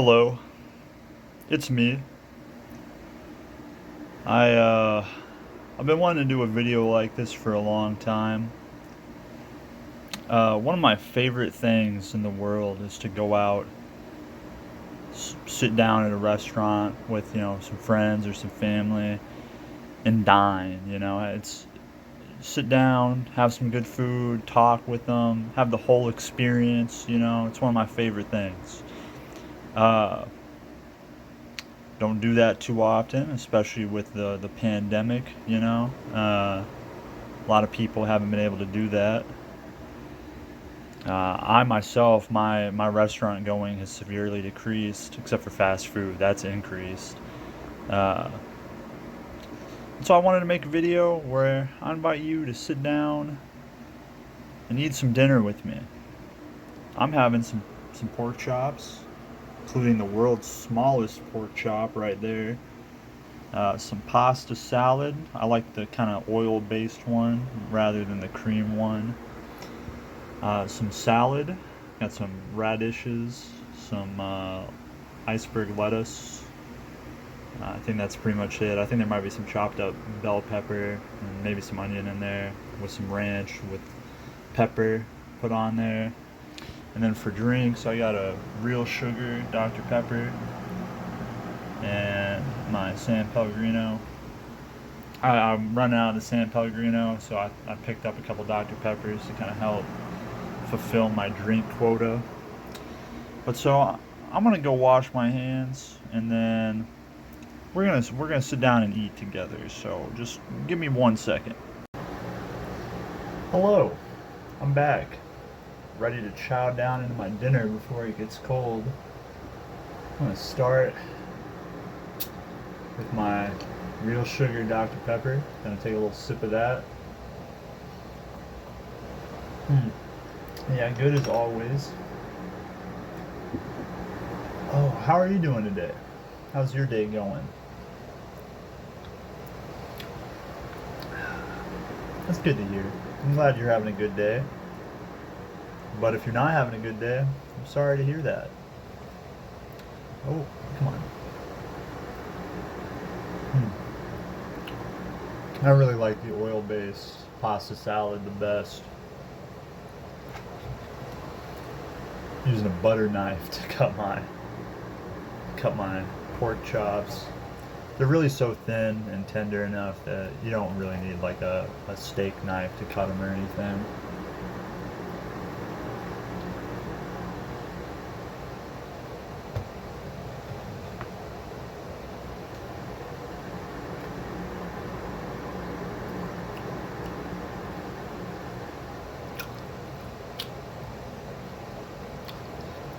Hello, it's me. I I've been wanting to do a video like this for a long time. One of my favorite things in the world is to go out, sit down at a restaurant with some friends or some family and dine. It's sit down, have some good food, talk with them, have the whole experience. It's one of my favorite things. Uh, don't do that too often, especially with the pandemic. A lot of people haven't been able to do that. I myself, my restaurant going has severely decreased, except for fast food. That's increased. Uh, so I wanted to make a video where I invite you to sit down and eat some dinner with me. I'm having some pork chops, including the world's smallest pork chop right there. Some pasta salad. I like the kind of oil-based one rather than the cream one. Some salad. Got some radishes, some iceberg lettuce. I think that's pretty much it. I think there might be some chopped up bell pepper and maybe some onion in there with some ranch with pepper put on there. And then for drinks, I got a real sugar Dr. Pepper and my San Pellegrino. I'm running out of the San Pellegrino, so I picked up a couple Dr. Peppers to kind of help fulfill my drink quota. But so I'm gonna go wash my hands, and then we're gonna sit down and eat together. So just give me 1 second. Hello, I'm back, ready to chow down into my dinner before it gets cold. I'm gonna start with my real sugar Dr. Pepper. Gonna take a little sip of that. Yeah, good as always. Oh, how are you doing today? How's your day going? That's good to hear. I'm glad you're having a good day. But if you're not having a good day, I'm sorry to hear that. Oh, come on. I really like the oil-based pasta salad the best. Using a butter knife to cut my pork chops. They're really so thin and tender enough that you don't really need like a steak knife to cut them or anything.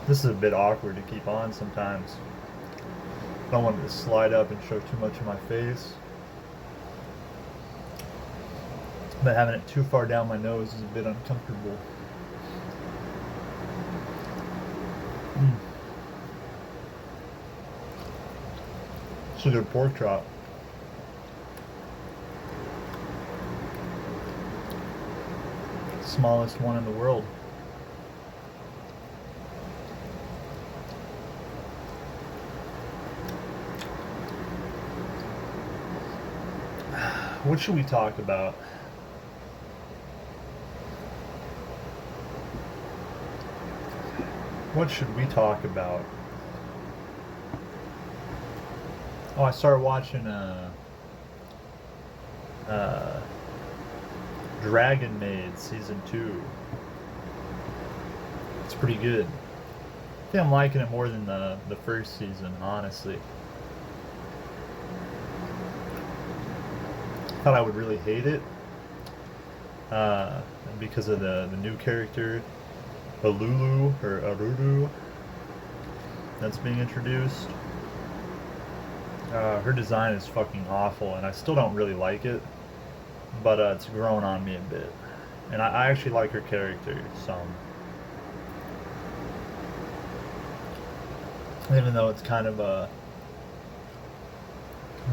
This is a bit awkward to keep on sometimes. I don't want it to slide up and show too much of my face. But having it too far down my nose is a bit uncomfortable. It's a good pork chop. Smallest one in the world. What should we talk about? What should we talk about? Oh, I started watching Dragon Maid season 2. It's pretty good. I think I'm liking it more than the first season, honestly. Thought I would really hate it because of the new character Alulu or Aruru that's being introduced. Her design is fucking awful, and I still don't really like it, but it's grown on me a bit. And I actually like her character some, even though it's kind of a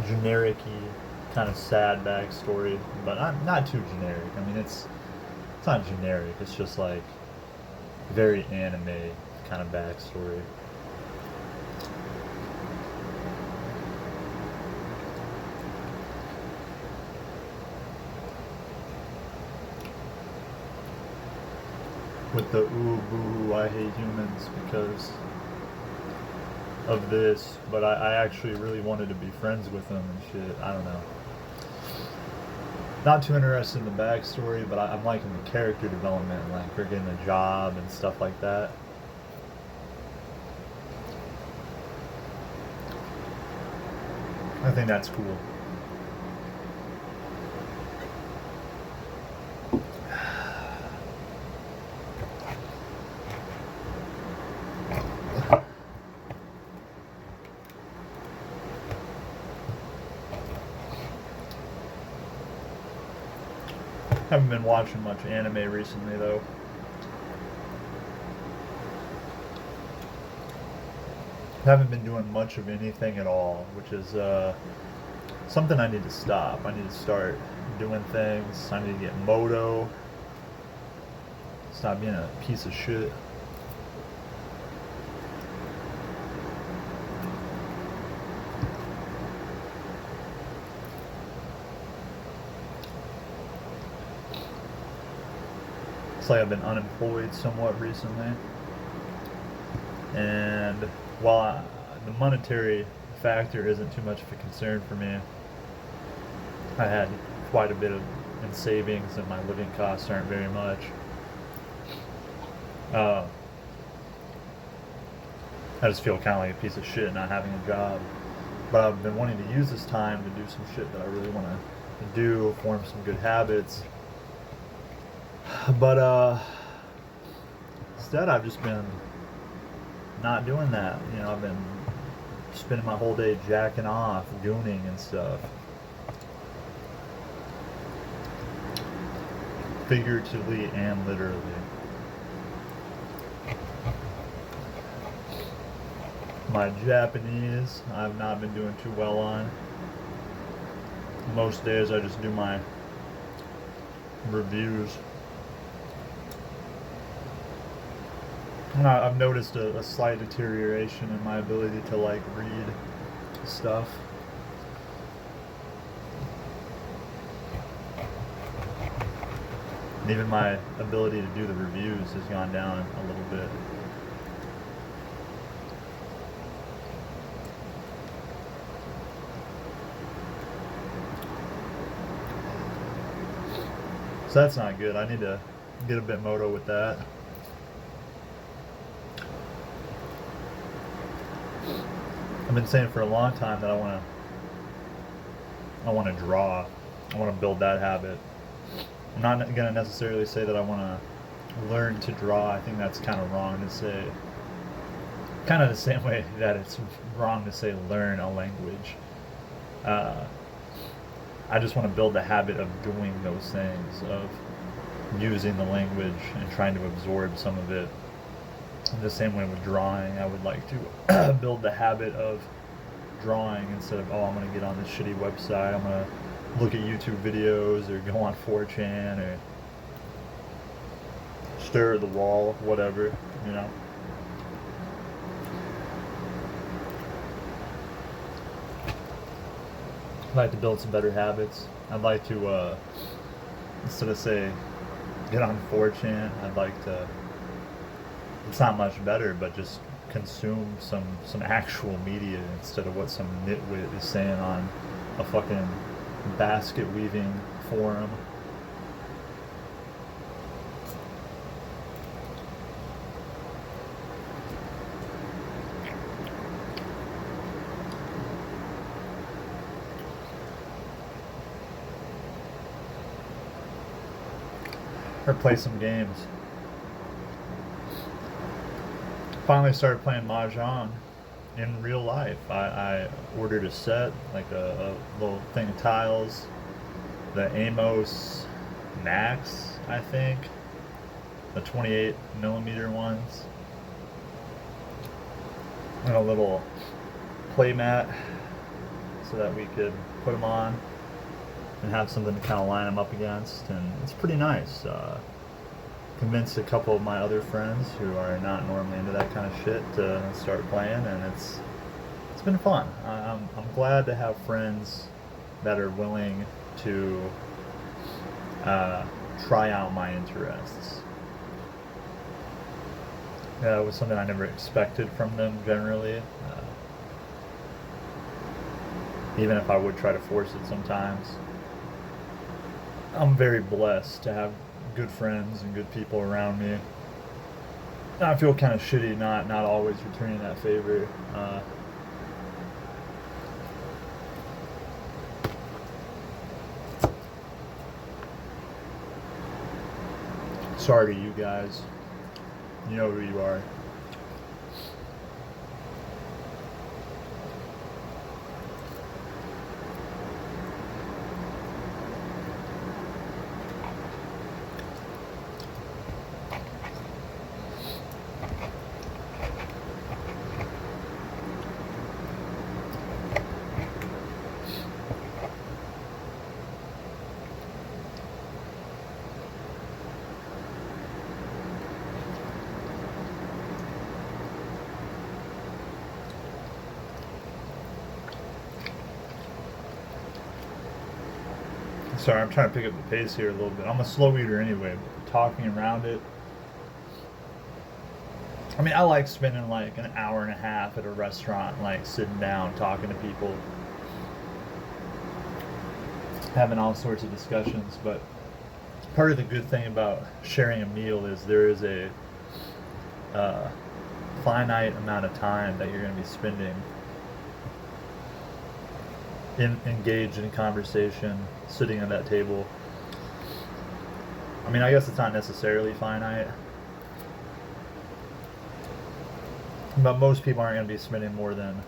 generic-y, kind of sad backstory, but not too generic. I mean, it's not generic. It's just like very anime kind of backstory. with the ooh boo I hate humans because of this, but I actually really wanted to be friends with them and shit. I don't know. Not too interested in the backstory, but I'm liking the character development, like her getting a job and stuff like that. I think that's cool. Haven't been watching much anime recently though. Haven't been doing much of anything at all, which is something I need to stop. I need to start doing things. I need to get moto. Stop being a piece of shit. It's like I've been unemployed somewhat recently. And while the monetary factor isn't too much of a concern for me, I had quite a bit of in savings and my living costs aren't very much. I just feel kind of like a piece of shit not having a job. But I've been wanting to use this time to do some shit that I really want to do, form some good habits. But instead I've just been not doing that. You know, I've been spending my whole day jacking off, gooning and stuff. Figuratively and literally. My Japanese, I've not been doing too well on. Most days I just do my reviews. I've noticed a slight deterioration in my ability to like read stuff. And even my ability to do the reviews has gone down a little bit. So that's not good. I need to get a bit moto with that. I've been saying for a long time that I want to draw. I want to build that habit. I'm not going to necessarily say that I want to learn to draw. I think that's kind of wrong to say. Kind of the same way that it's wrong to say learn a language. I just want to build the habit of doing those things, of using the language and trying to absorb some of it. The same way with drawing, I would like to build the habit of drawing instead of, I'm going to get on this shitty website, I'm going to look at YouTube videos or go on 4chan or stare at the wall, whatever, you know. I'd like to build some better habits. I'd like to, instead of say, get on 4chan, I'd like to, it's not much better, but just consume some actual media instead of what some nitwit is saying on a fucking basket weaving forum. Or play some games. Finally started playing Mahjong in real life. I ordered a set, like a little thing of tiles, the Amos Max, I think, the 28mm ones, and a little play mat so that we could put them on and have something to kind of line them up against, and it's pretty nice. Convinced a couple of my other friends who are not normally into that kind of shit to start playing, and it's been fun. I'm glad to have friends that are willing to try out my interests. was something I never expected from them generally. Even if I would try to force it sometimes. I'm very blessed to have good friends and good people around me. And I feel kind of shitty not always returning that favor. Sorry to you guys. You know who you are. Sorry, I'm trying to pick up the pace here a little bit. I'm a slow eater anyway, but talking around it. I mean, I like spending like an hour and a half at a restaurant, like sitting down, talking to people, having all sorts of discussions. But part of the good thing about sharing a meal is there is a uh, finite amount of time that you're going to be spending engaged in conversation, sitting at that table. I mean, I guess it's not necessarily finite, but most people aren't going to be spending more than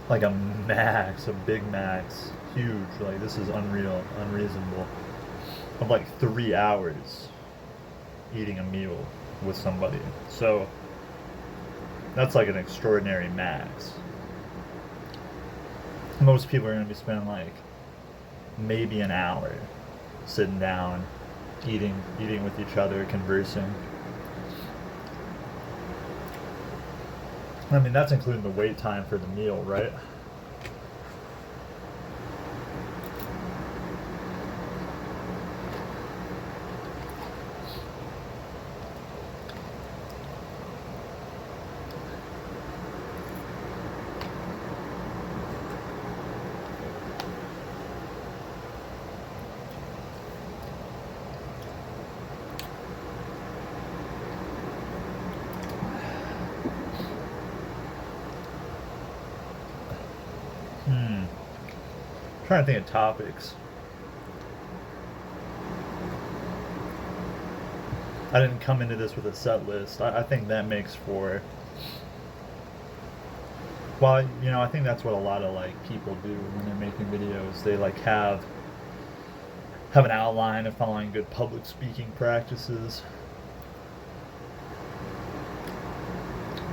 like a max, a big max, huge. Like this is unreal, unreasonable. Of like 3 hours eating a meal with somebody. So that's like an extraordinary max. Most people are going to be spending like maybe an hour sitting down, eating with each other, conversing. I mean, that's including the wait time for the meal, right? Hmm. I'm trying to think of topics. I didn't come into this with a set list. I think that makes for, well, I think that's what a lot of like people do when they're making videos. They like have an outline of following good public speaking practices.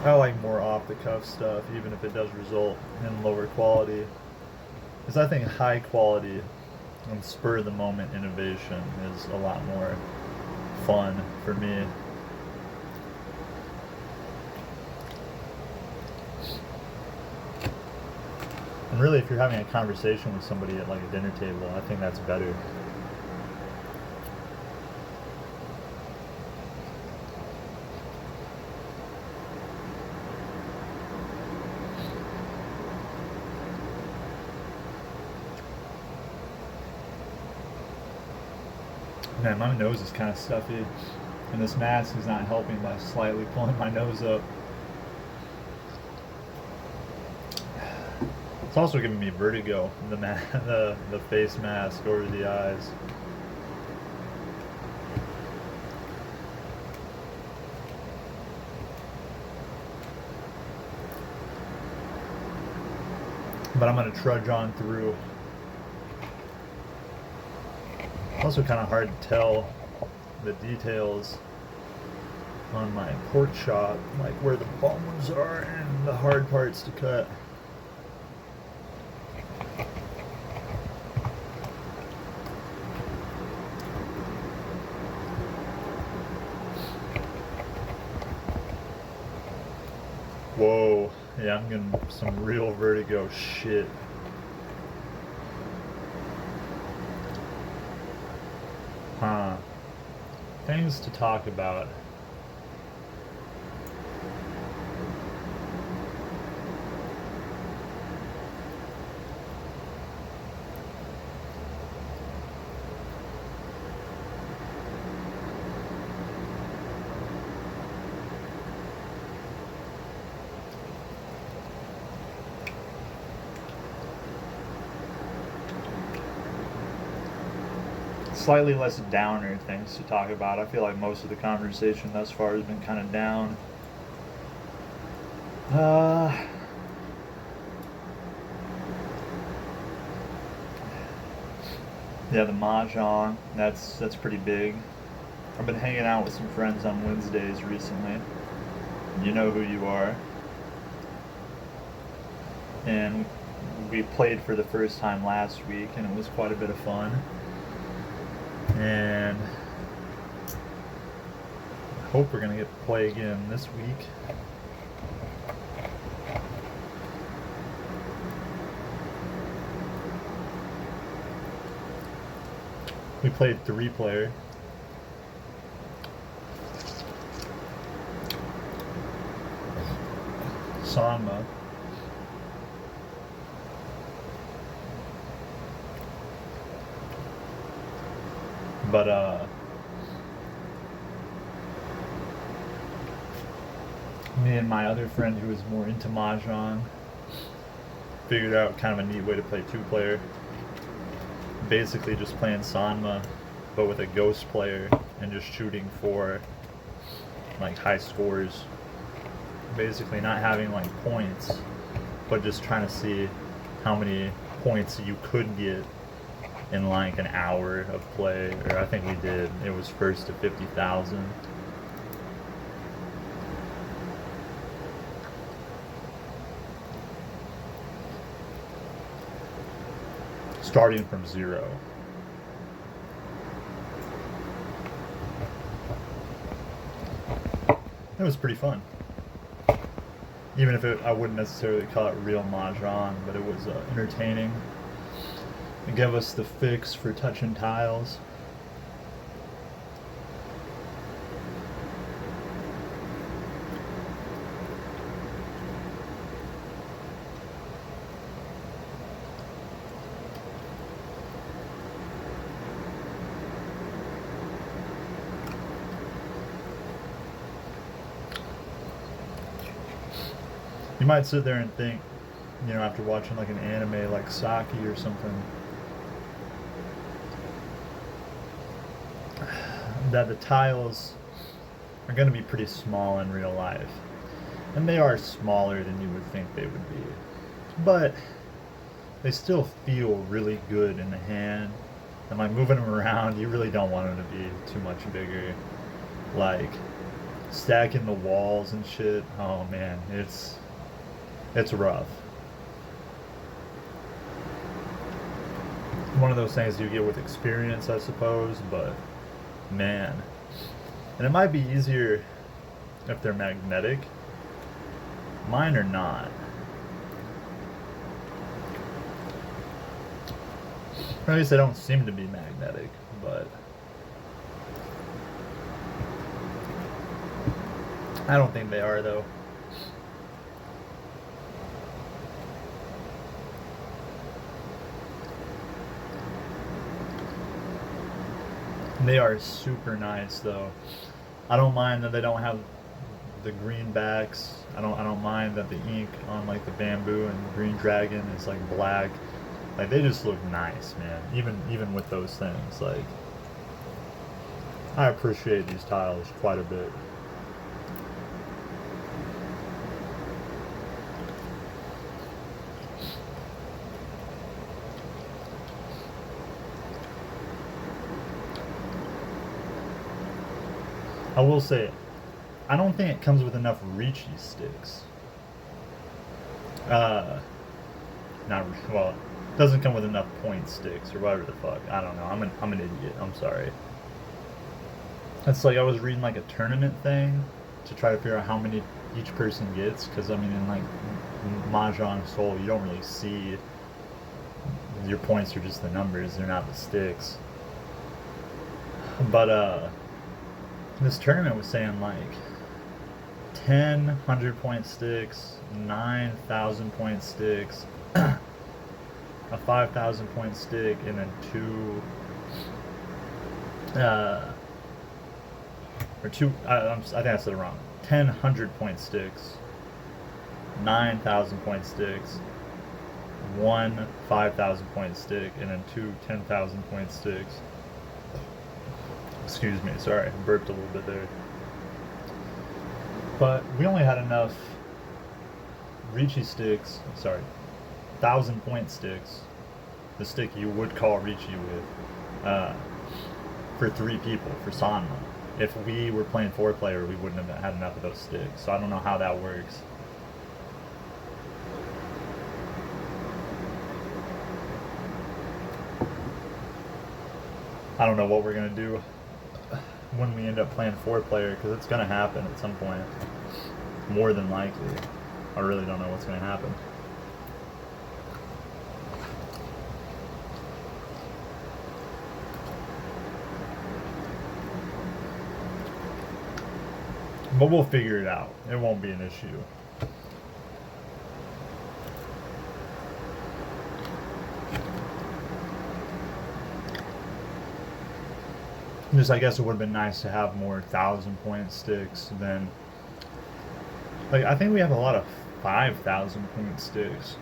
I like more off the cuff stuff, even if it does result in lower quality. Because I think high quality and spur of the moment innovation is a lot more fun for me. And really, if you're having a conversation with somebody at like a dinner table, I think that's better. Man, my nose is kind of stuffy, and this mask is not helping by slightly pulling my nose up. It's also giving me vertigo, the face mask over the eyes. But I'm going to trudge on through. It's also kind of hard to tell the details on my pork chop, like where the bones are and the hard parts to cut. Whoa, yeah, I'm getting some real vertigo shit. Huh. Things to talk about. slightly less downer things to talk about. I feel like most of the conversation thus far has been kind of down. Yeah, the mahjong. That's pretty big. I've been hanging out with some friends on Wednesdays recently. You know who you are. And we played for the first time last week, and it was quite a bit of fun. And I hope we're gonna get to play again this week. We played 3-player. Sanma. But me and my other friend who was more into mahjong figured out kind of a neat way to play 2-player. Basically just playing Sanma, but with a ghost player and just shooting for like high scores. Basically not having like points, but just trying to see how many points you could get in like an hour of play. Or I think we did. It was first to 50,000. Starting from 0. It was pretty fun. Even if I wouldn't necessarily call it real mahjong, but it was entertaining. It gave us the fix for touching tiles. You might sit there and think, you know, after watching like an anime like Saki or something, that the tiles are going to be pretty small in real life. And they are smaller than you would think they would be. But they still feel really good in the hand. And like moving them around, you really don't want them to be too much bigger. Like stacking the walls and shit, oh man, it's rough. One of those things you get with experience, I suppose, but man. And it might be easier if they're magnetic. Mine are not. Or at least they don't seem to be magnetic, but I don't think they are though. They are super nice though. I don't mind that they don't have the green backs. I don't mind that the ink on like the bamboo and green dragon is like black. Like they just look nice, man. Even with those things, like I appreciate these tiles quite a bit. I will say, I don't think it comes with enough Ricci sticks. Not well, it doesn't come with enough point sticks or whatever the fuck. I don't know. I'm an idiot. I'm sorry. It's like I was reading like a tournament thing to try to figure out how many each person gets, because I mean in like Mahjong Soul you don't really see your points are just the numbers, they're not the sticks. But this tournament was saying like 10 100-point sticks, 9,000 point sticks, a 5,000 point stick, and then I think I said it wrong. 10 100-point sticks, 9,000 point sticks, one 5,000 point stick, and then two 10,000 point sticks. Excuse me, sorry, I burped a little bit there. But we only had enough Ricci sticks, sorry, 1,000 point sticks, the stick you would call Ricci with, for 3 people, for Sanma. If we were playing 4-player, we wouldn't have had enough of those sticks, so I don't know how that works. I don't know what we're going to do when we end up playing 4-player, because it's going to happen at some point. More than likely. I really don't know what's going to happen. But we'll figure it out. It won't be an issue. Just, I guess it would have been nice to have more 1,000 point sticks than, like, I think we have a lot of 5,000 point sticks.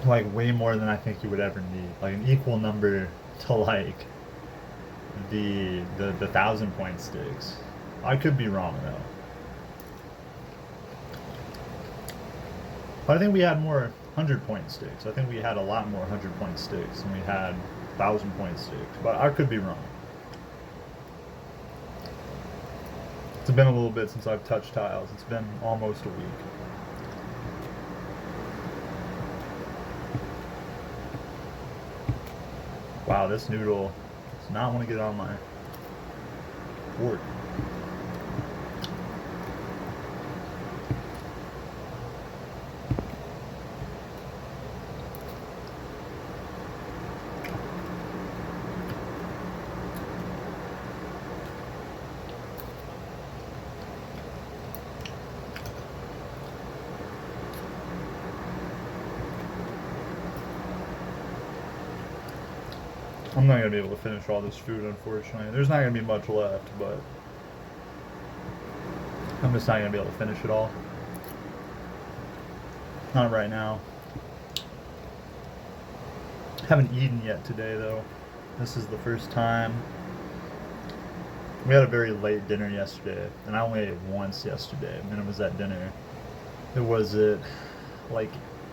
Like, way more than I think you would ever need. Like, an equal number to, like, the 1,000 point sticks. I could be wrong, though. But I think we had more 100-point sticks. I think we had a lot more 100-point sticks than we had 1,000-point sticks. But I could be wrong. It's been a little bit since I've touched tiles. It's been almost a week. Wow, this noodle does not want to get on my board. I'm not going to be able to finish all this food, unfortunately. There's not going to be much left, but I'm just not going to be able to finish it all. Not right now. Haven't eaten yet today, though. This is the first time. We had a very late dinner yesterday, and I only ate once yesterday, and it was at dinner. It was at like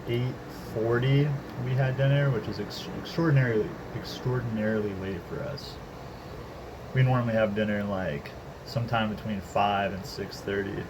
8:40 we had dinner, which is extraordinarily late for us. We normally have dinner like sometime between 5 and 6:30.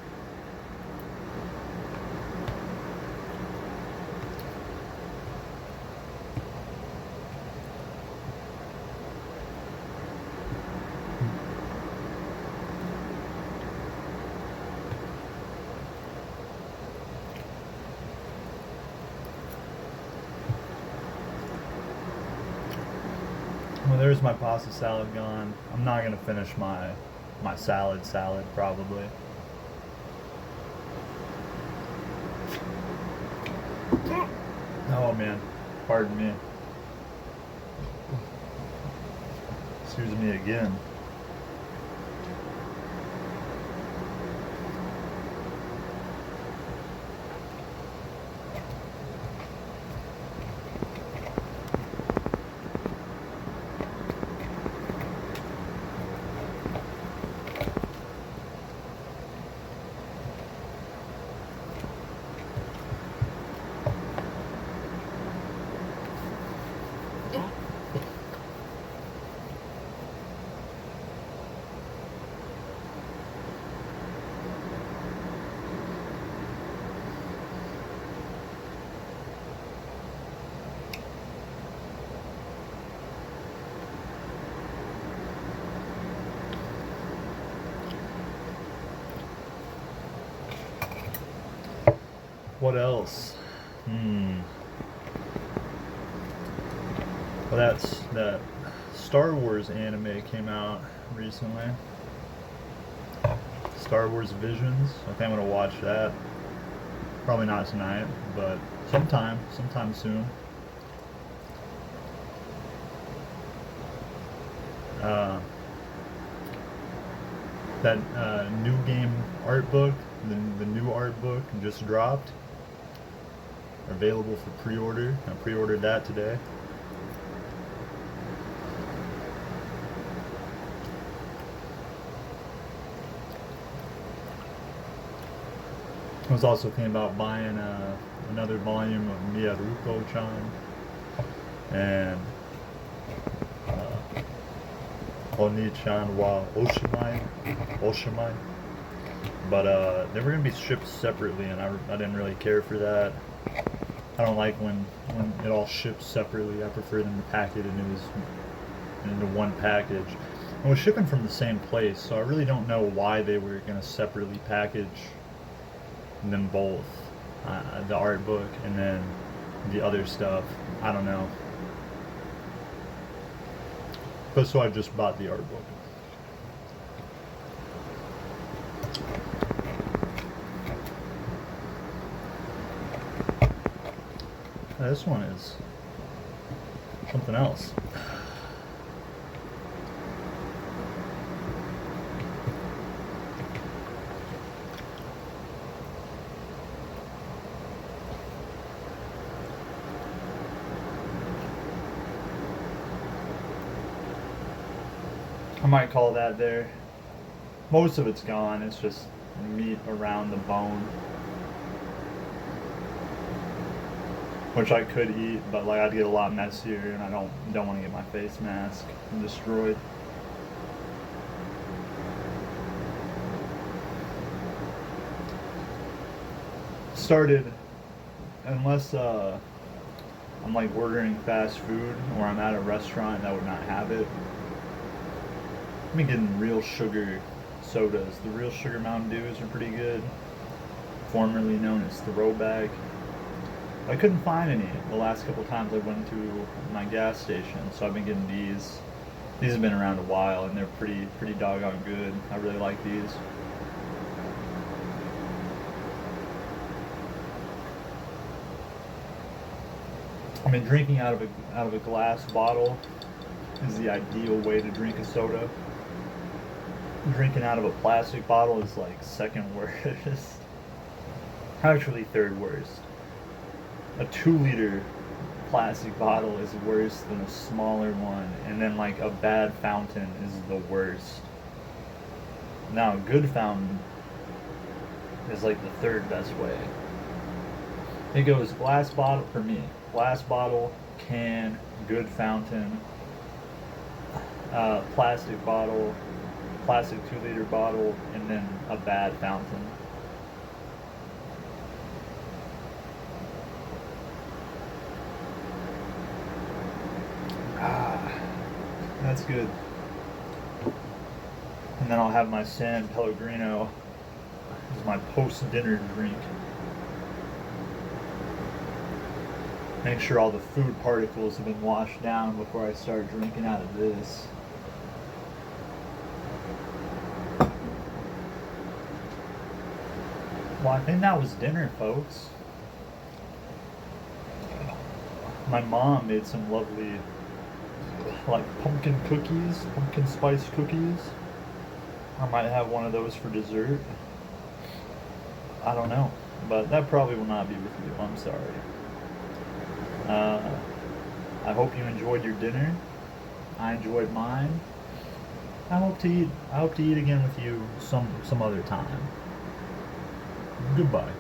Well, there's my pasta salad gone. I'm not gonna finish my salad probably. Oh man, pardon me. Excuse me again. What else? Well, that Star Wars anime came out recently. Star Wars Visions. I think I'm gonna watch that. Probably not tonight, but sometime soon. That new game art book, the new art book just dropped. Available for pre-order. I pre-ordered that today. I was also thinking about buying another volume of Miyaruko-chan and Oni-chan wa Oshimai. But they were going to be shipped separately, and I didn't really care for that. I don't like when it all ships separately. I prefer them to pack it into one package. I was shipping from the same place, so I really don't know why they were going to separately package them both. The art book and then the other stuff. I don't know. But so I just bought the art book. This one is something else. I might call that there. Most of it's gone. It's just meat around the bone, which I could eat, but like I'd get a lot messier, and I don't want to get my face mask destroyed. Started, unless I'm like ordering fast food or I'm at a restaurant that would not have it, I've been getting real sugar sodas. The real sugar Mountain Dews are pretty good, formerly known as Throwback. I couldn't find any the last couple of times I went to my gas station, so I've been getting these. These have been around a while, and they're pretty doggone good. I really like these. I mean, drinking out of a glass bottle is the ideal way to drink a soda. Drinking out of a plastic bottle is like second worst. Actually, third worst. A 2-liter plastic bottle is worse than a smaller one, and then like a bad fountain is the worst. Now, a good fountain is like the third best way. It goes glass bottle for me. Glass bottle, can, good fountain, plastic bottle, plastic 2-liter bottle, and then a bad fountain. That's good. And then I'll have my San Pellegrino as my post-dinner drink. Make sure all the food particles have been washed down before I start drinking out of this. Well, I think that was dinner, folks. My mom made some lovely, like, pumpkin cookies, pumpkin spice cookies. I might have one of those for dessert. I don't know, but that probably will not be with you. I'm sorry. I hope you enjoyed your dinner. I enjoyed mine. I hope to eat again with you some other time. Goodbye.